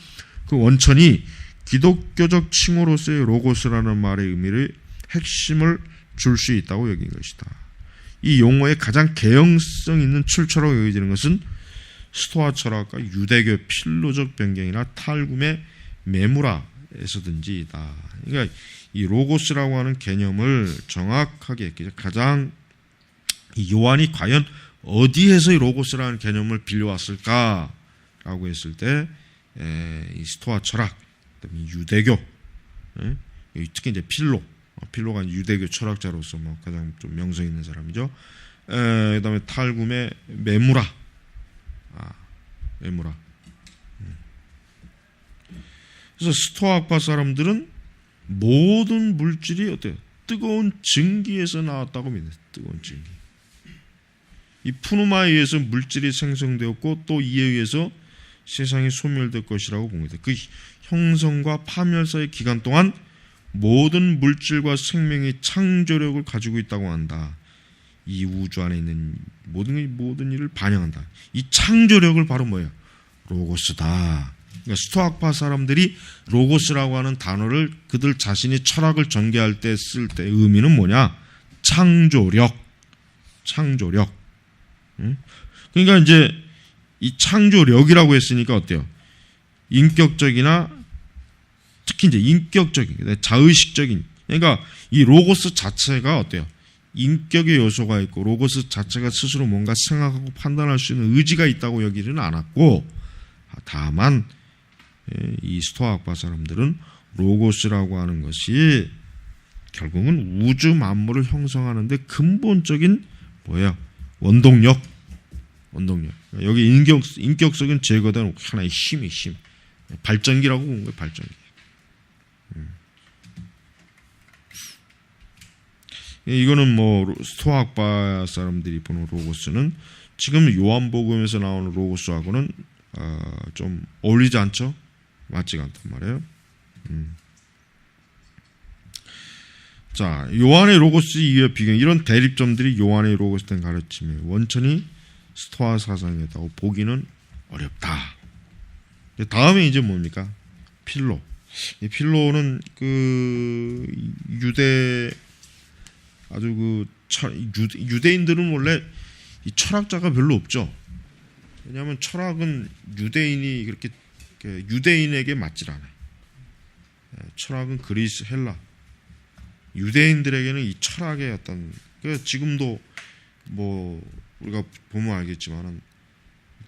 그 원천이 기독교적 칭호로서의 로고스라는 말의 의미를 핵심을 줄 수 있다고 여긴 것이다. 이 용어의 가장 개연성 있는 출처라고 여겨지는 것은 스토아 철학과 유대교 필로적 변경이나 탈굼의 메무라에서든지이다. 그러니까 이 로고스라고 하는 개념을 정확하게 가장 이 요한이 과연 어디에서 이 로고스라는 개념을 빌려왔을까라고 했을 때 이 스토아 철학, 그다음에 유대교, 특히 이제 필로가 유대교 철학자로서 뭐 가장 좀 명성 있는 사람이죠. 그다음에 탈굼의 메무라. 그래서 스토아파 사람들은 모든 물질이 어때요? 뜨거운 증기에서 나왔다고 믿어요. 뜨거운 증기. 이 푸누마에 의해서 물질이 생성되었고 또 이에 의해서 세상이 소멸될 것이라고 봅니다. 그 형성과 파멸 사이의 기간 동안 모든 물질과 생명이 창조력을 가지고 있다고 한다. 이 우주 안에 있는 모든 일을 반영한다. 이 창조력을 바로 뭐예요? 로고스다. 그러니까 스토아파 사람들이 로고스라고 하는 단어를 그들 자신이 철학을 전개할 때 쓸 때 의미는 뭐냐? 창조력. 그러니까 이제 이 창조력이라고 했으니까 어때요? 인격적이나 특히 이제 인격적인, 자의식적인, 그러니까 이 로고스 자체가 어때요? 인격의 요소가 있고 로고스 자체가 스스로 뭔가 생각하고 판단할 수 있는 의지가 있다고 여기지는 않았고, 다만 이 스토아학파 사람들은 로고스라고 하는 것이 결국은 우주 만물을 형성하는데 근본적인 뭐예요? 원동력. 여기 인격적인 제거된 하나의 힘. 발전기라고 보는 거예요. 발전기. 이거는 뭐 스토아학파 사람들이 보는 로고스는 지금 요한복음에서 나오는 로고스하고는 좀 어울리지 않죠? 맞지가 않단 말이에요. 자, 요한의 로고스 이외 비경, 이런 대립점들이 요한의 로고스에 대한 가르침의 원천이 스토아 사상이었다고 보기는 어렵다. 다음에 이제 뭡니까? 필로. 이 필로는 그 유대인들은 원래 이 철학자가 별로 없죠. 왜냐하면 철학은 유대인이 그렇게 유대인에게 맞질 않아요. 철학은 그리스, 헬라. 유대인들에게는 이 철학의 어떤, 지금도 뭐 우리가 보면 알겠지만은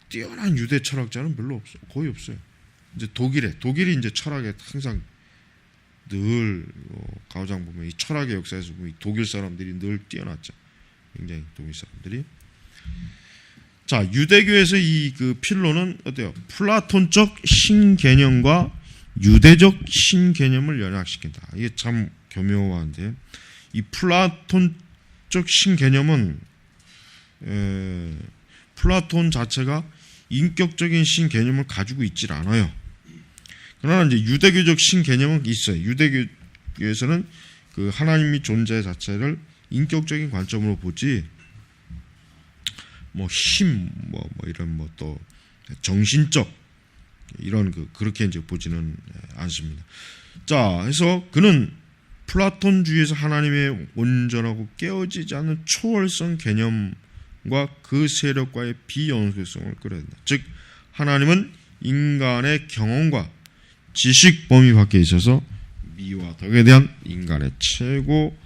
뛰어난 유대 철학자는 별로 없어요. 거의 없어요. 이제 독일이 이제 철학에 항상 늘 가오장 보면 이 철학의 역사에서 보면 독일 사람들이 늘 뛰어났죠. 굉장히 독일 사람들이. 자, 유대교에서 이 그 필로는 어때요? 플라톤적 신개념과 유대적 신개념을 연합시킨다. 이게 참 교묘한데, 이 플라톤적 신개념은 플라톤 자체가 인격적인 신 개념을 가지고 있질 않아요. 그러나 이제 유대교적 신 개념은 있어요. 유대교에서는 그 하나님이 존재 자체를 인격적인 관점으로 보지, 뭐 힘, 뭐 이런 뭐 또 정신적 이런 그렇게 이제 보지는 않습니다. 자, 해서 그는 플라톤주의에서 하나님의 온전하고 깨어지지 않는 초월성 개념과 그 세력과의 비연속성을 끌어낸다. 즉, 하나님은 인간의 경험과 지식 범위 밖에 있어서 미와 덕에 대한 인간의 최고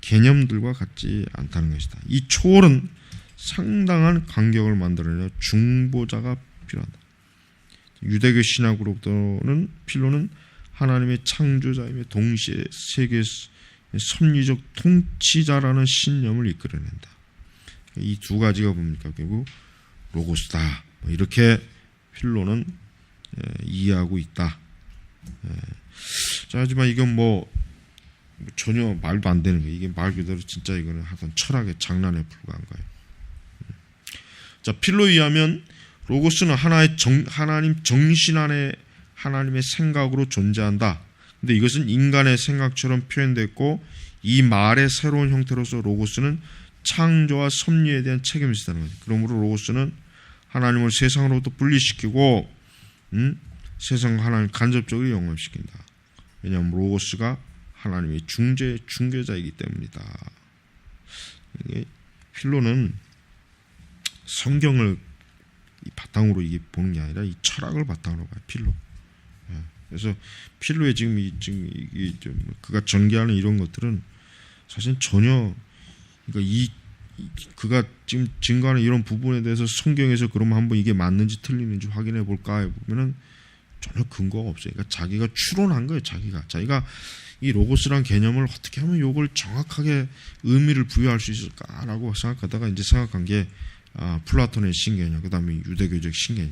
개념들과 같지 않다는 것이다. 이 초월은 상당한 간격을 만들어내는 중보자가 필요하다. 유대교 신학으로부터는 필로는 하나님의 창조자이며 동시에 세계 섭리적 통치자라는 신념을 이끌어낸다. 이 두 가지가 뭡니까? 결국 로고스다. 이렇게 필로는 이해하고 있다. 자, 하지만 이건 뭐 전혀 말도 안 되는 거예요. 이게 말 그대로 진짜 이거는 하여튼 철학의 장난에 불과한 거예요. 자, 필로에 의하면 로고스는 하나님 정신 안에 하나님의 생각으로 존재한다. 근데 이것은 인간의 생각처럼 표현됐고 이 말의 새로운 형태로서 로고스는 창조와 섭리에 대한 책임을 지다는 거죠. 그러므로 로고스는 하나님을 세상으로부터 분리시키고 세상과 하나님을 간접적으로 영합시킨다. 왜냐하면 로고스가 하나님의 중개자이기 때문이다. 필로는 성경을 바탕으로 이게 보는 게 아니라 이 철학을 바탕으로 봐요. 필로. 그래서 필로의 지금 그가 전개하는 이런 것들은 사실 전혀, 그러니까 그가 지금 증거하는 이런 부분에 대해서 성경에서 그러면 한번 이게 맞는지 틀리는지 확인해 볼까 보면은 전혀 근거가 없어요. 그러니까 자기가 추론한 거예요. 자기가 이 로고스란 개념을 어떻게 하면 이걸 정확하게 의미를 부여할 수 있을까라고 생각하다가 이제 생각한 게 플라톤의 신개념, 그 다음에 유대교적 신개념.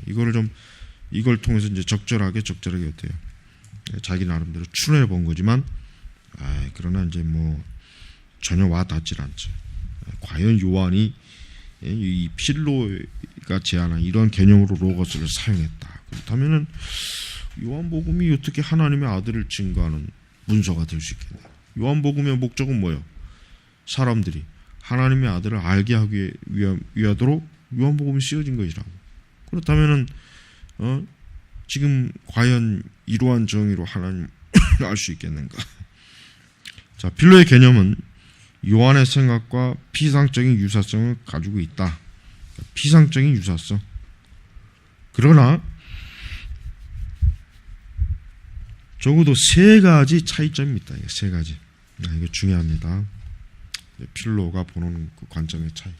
이걸 통해서 이제 적절하게 어때요? 자기 나름대로 추론해 본 거지만, 그러나 이제 뭐 전혀 와 닿질 않죠. 과연 요한이 이 필로가 제안한 이런 개념으로 로고스를 사용했다. 그렇다면은 요한복음이 어떻게 하나님의 아들을 증거하는 문서가 될 수 있겠냐? 요한복음의 목적은 뭐예요? 사람들이 하나님의 아들을 알게 하기 위하도록 요한복음이 쓰여진 것이라고. 그렇다면은 지금 과연 이러한 정의로 하나님을 알 수 있겠는가? 자, 필로의 개념은 요한의 생각과 피상적인 유사성을 가지고 있다. 피상적인 유사성. 그러나 적어도 세 가지 차이점이 있다. 세 가지. 이거 중요합니다. 필로가 보는 그 관점의 차이.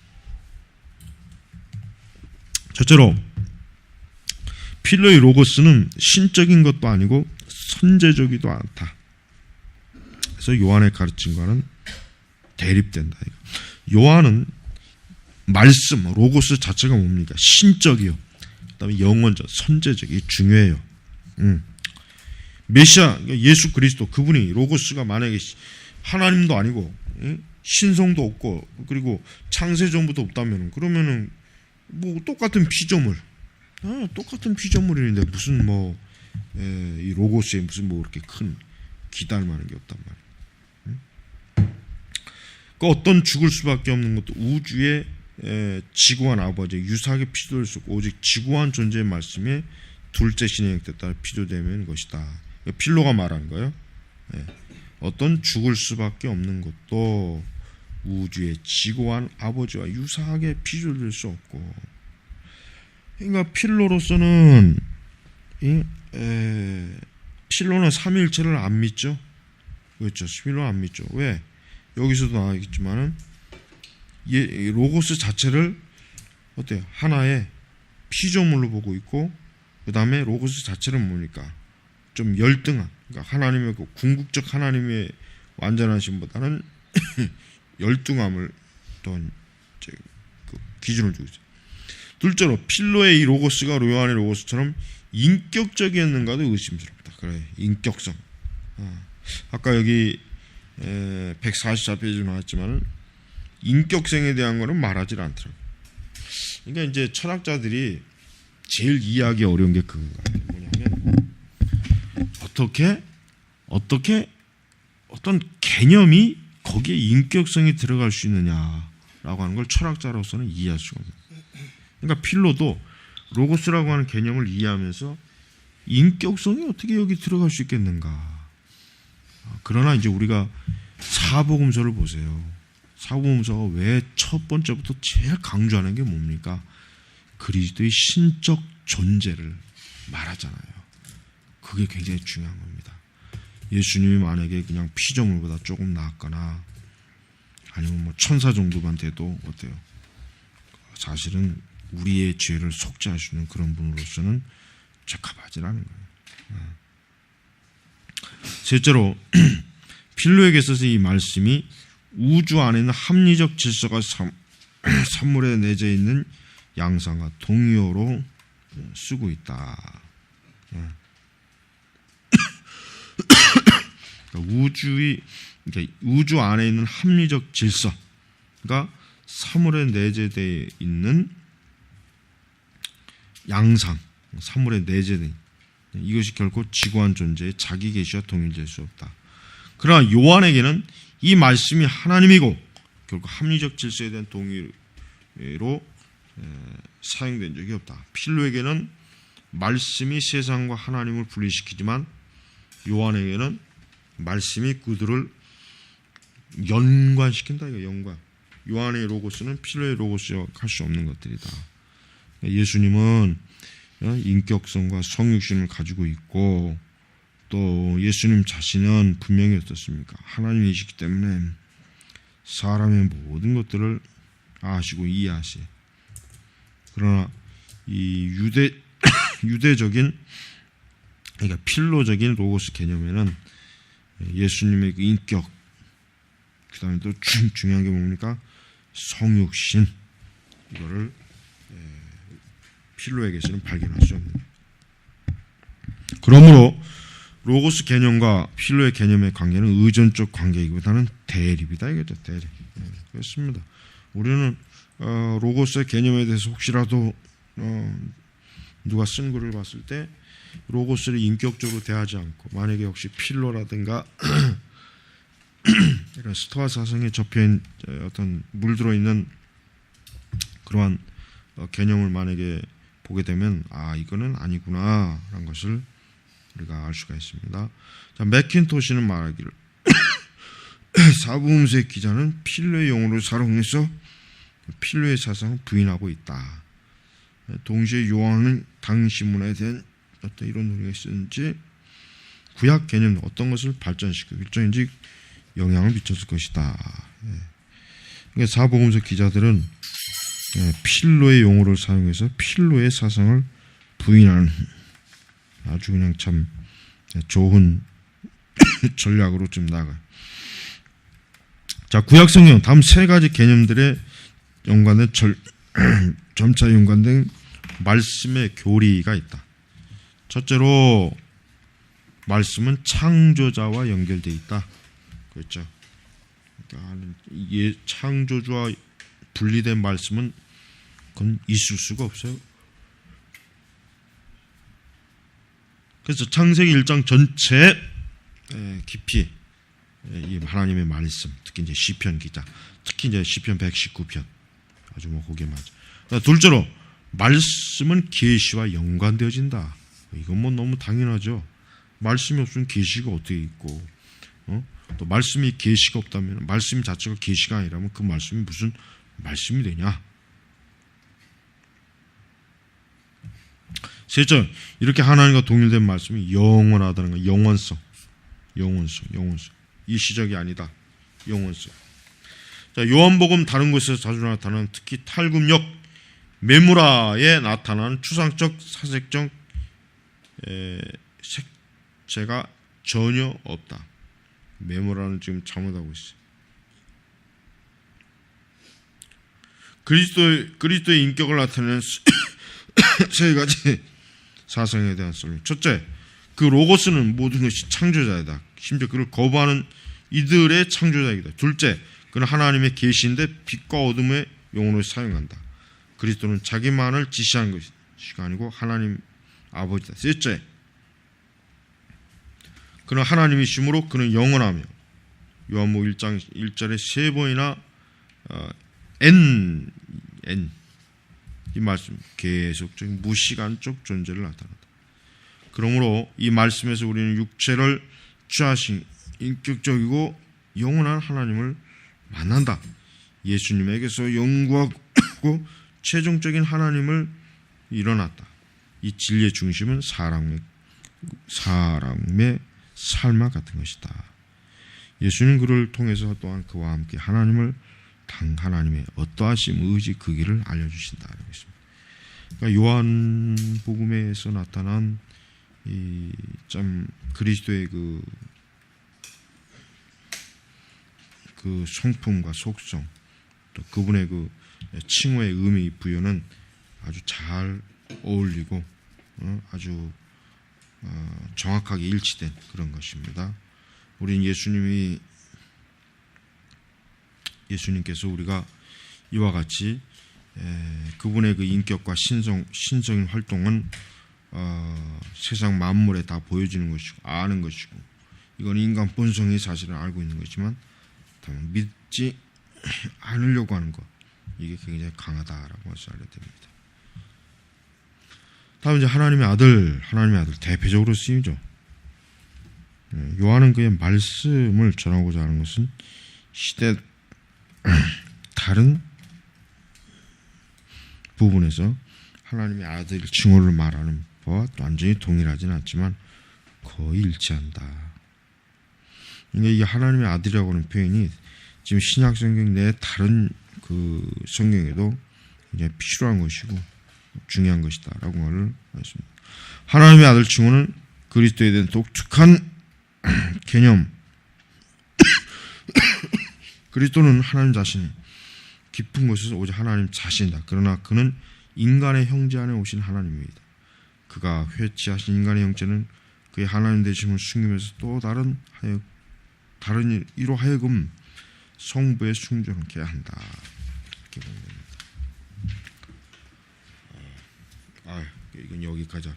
첫째로, 필로의 로고스는 신적인 것도 아니고 선제적이도 않다. 그래서 요한의 가르침과는 대립된다. 요한은 말씀, 로고스 자체가 뭡니까? 신적이요. 그다음에 영원적, 선제적, 이게 중요해요. 메시아, 예수 그리스도, 그분이 로고스가 만약에 하나님도 아니고 신성도 없고 그리고 창세 전부터 없다면 그러면은 뭐 똑같은 피조물, 똑같은 피조물인데 무슨 뭐 이 로고스에 무슨 뭐 그렇게 큰 기다릴 만한 게 없단 말이에요. 그 어떤 죽을 수밖에 없는 것도 우주의 지구한 아버지 유사하게 피조될 수 없고 오직 지구한 존재의 말씀에 둘째 신의 형태에 따라 피조되면 것이다. 필로가 말한 거예요. 어떤 죽을 수밖에 없는 것도 우주의 지구한 아버지와 유사하게 피조될 수 없고, 그러니까 필로로서는 필로는 삼위일체를 안 믿죠. 그렇죠. 필로는 안 믿죠. 왜? 여기서도 나와있지만은 로고스 자체를 어때요? 하나의 피조물로 보고 있고, 그 다음에 로고스 자체는 뭡니까? 좀 열등한, 그러니까 하나님의 그 궁극적 하나님의 완전하심보다는 열등함을 또 그 기준을 두고 있어요. 둘째로 필로의 이 로고스가 요한의 로고스처럼 인격적이었는가도 의심스럽다. 그래, 인격성. 아까 여기 144페이지 나왔지만 인격성에 대한 거는 말하지 않더라고요. 그러니까 이제 철학자들이 제일 이해하기 어려운 게 그거예요. 뭐냐면 어떻게 어떤 개념이 거기에 인격성이 들어갈 수 있느냐라고 하는 걸 철학자로서는 이해할 수가 없는 거예요. 그러니까 필로도 로고스라고 하는 개념을 이해하면서 인격성이 어떻게 여기 들어갈 수 있겠는가. 그러나 이제 우리가 사복음서를 보세요. 사복음서가 왜 첫 번째부터 제일 강조하는 게 뭡니까? 그리스도의 신적 존재를 말하잖아요. 그게 굉장히 중요한 겁니다. 예수님이 만약에 그냥 피조물보다 조금 낫거나 아니면 뭐 천사 정도만 돼도 어때요? 사실은 우리의 죄를 속죄할 수 있는 그런 분으로서는 적합하지라는 거예요. 셋째로 필로에게 있어서 이 말씀이 우주 안에 있는 합리적 질서가 산물에 내재 있는 양상과 동의어로 쓰고 있다. 그러니까 우주 안에 있는 합리적 질서가 사물에 내재되어 있는 양상, 사물에 내재된 이것이 결코 지구한 존재의 자기 계시와 동일될 수 없다. 그러나 요한에게는 이 말씀이 하나님이고 결국 합리적 질서에 대한 동의로 사용된 적이 없다. 필로에게는 말씀이 세상과 하나님을 분리시키지만 요한에게는 말씀이 그들을 연관시킨다. 이거 연관. 요한의 로고스는 필로의 로고스와 할 수 없는 것들이다. 예수님은 인격성과 성육신을 가지고 있고 또 예수님 자신은 분명히 어떻습니까? 하나님이시기 때문에 사람의 모든 것들을 아시고 이해하세요. 그러나 이 유대적인 그러니까 필로적인 로고스 개념에는 예수님의 그 인격, 그 다음에 또 중요한 게 뭡니까? 성육신, 이거를 필로에게서는 발견할 수 없는 거예요. 그러므로 로고스 개념과 필로의 개념의 관계는 의존적 관계이기보다는 대립이다. 이거죠. 대립. 그렇습니다. 우리는 로고스의 개념에 대해서 혹시라도 누가 쓴 글을 봤을 때 로고스를 인격적으로 대하지 않고 만약에 혹시 필로라든가 이런 스토아 사상에 접혀있는 어떤 물들어 있는 그러한 개념을 만약에 보게 되면 이거는 아니구나라는 것을 우리가 알 수가 있습니다. 자, 맥킨토시는 말하기를 사복음서의 기자는 필로의 용어를 사용해서 필로의 사상을 부인하고 있다. 동시에 요한은 당시 문화에 대한 어떤 이런 논의가 있었는지 구약 개념 어떤 것을 발전시키고 일정인지 영향을 미쳤을 것이다. 그러니까 사복음서 기자들은 필로의 용어를 사용해서 필로의 사상을 부인하는 아주 그냥 참 좋은 전략으로 좀 나아가요. 자, 구약 성경 다음 세 가지 개념들의 연관된 점차 연관된 말씀의 교리가 있다. 첫째로 말씀은 창조자와 연결되어 있다. 그렇죠. 그러니까 창조주와 분리된 말씀은 그건 있을 수가 없어요. 그래서 창세기 1장 전체 깊이 이 하나님의 말씀, 특히 이제 시편 기자, 특히 이제 시편 119편 아주 뭐 거기에 맞아. 둘째로 말씀은 계시와 연관되어진다. 이건 뭐 너무 당연하죠. 말씀이 없으면 계시가 어떻게 있고, 또 말씀이 계시가 없다면 말씀 자체가 계시가 아니라면 그 말씀이 무슨 말씀이 되냐? 셋째, 이렇게 하나님과 동일된 말씀이 영원하다는 거, 영원성. 일시적이 아니다. 영원성. 자, 요한복음 다른 곳에서 자주 나타나는 특히 탈굽역 메무라에 나타나는 추상적 사색적 색채가 전혀 없다. 메모라는 지금 잘못하고 있어요. 그리스도의 인격을 나타내는 세 가지 사상에 대한 설명. 첫째, 그 로고스는 모든 것이 창조자이다. 심지어 그를 거부하는 이들의 창조자이다. 둘째, 그는 하나님의 계시인데 빛과 어둠의 용어로 사용한다. 그리스도는 자기만을 지시한 것이 아니고 하나님 아버지다. 셋째, 그는 하나님이시므로 그는 영원하며 요한복음 1장 1절에 세 번이나 이 말씀 계속적인 무시간적 존재를 나타낸다. 그러므로 이 말씀에서 우리는 육체를 취하신 인격적이고 영원한 하나님을 만난다. 예수님에게서 영구하고 최종적인 하나님을 일어났다. 이 진리의 중심은 사람의 삶과 같은 것이다. 예수님 그를 통해서 또한 그와 함께 하나님의 어떠하심, 의지, 그 길을 알려주신다. 그러니까 요한복음에서 나타난 이 참 그리스도의 그 성품과 속성, 또 그분의 그 칭호의 의미 부여는 아주 잘 어울리고 아주 정확하게 일치된 그런 것입니다. 우리는 예수님께서 우리가 이와 같이 그분의 그 인격과 신성인 활동은 세상 만물에 다 보여지는 것이고 아는 것이고, 이건 인간 본성이 사실은 알고 있는 것이지만 다만 믿지 않으려고 하는 것, 이게 굉장히 강하다라고 해서 알게 됩니다. 다음 이제 하나님의 아들 대표적으로 쓰이죠. 요한은 그의 말씀을 전하고자 하는 것은 시대 다른 부분에서 하나님의 아들 칭호를 말하는 바와 완전히 동일하지는 않지만 거의 일치한다. 이 하나님의 아들이라고 하는 표현이 지금 신약 성경 내 다른 그 성경에도 굉장히 필요한 것이고 중요한 것이다라고 말을 했습니다. 하나님의 아들 칭호는 그리스도에 대한 독특한 개념. 그리스도는 하나님 자신, 깊은 곳에서 오직 하나님 자신이다. 그러나 그는 인간의 형제 안에 오신 하나님입니다. 그가 회치하신 인간의 형제는 그의 하나님 되심을 숨기면서 또 다른 이로 하여금 성부에 순종케 한다. 이렇게 보면 됩니다. 이건 여기까지.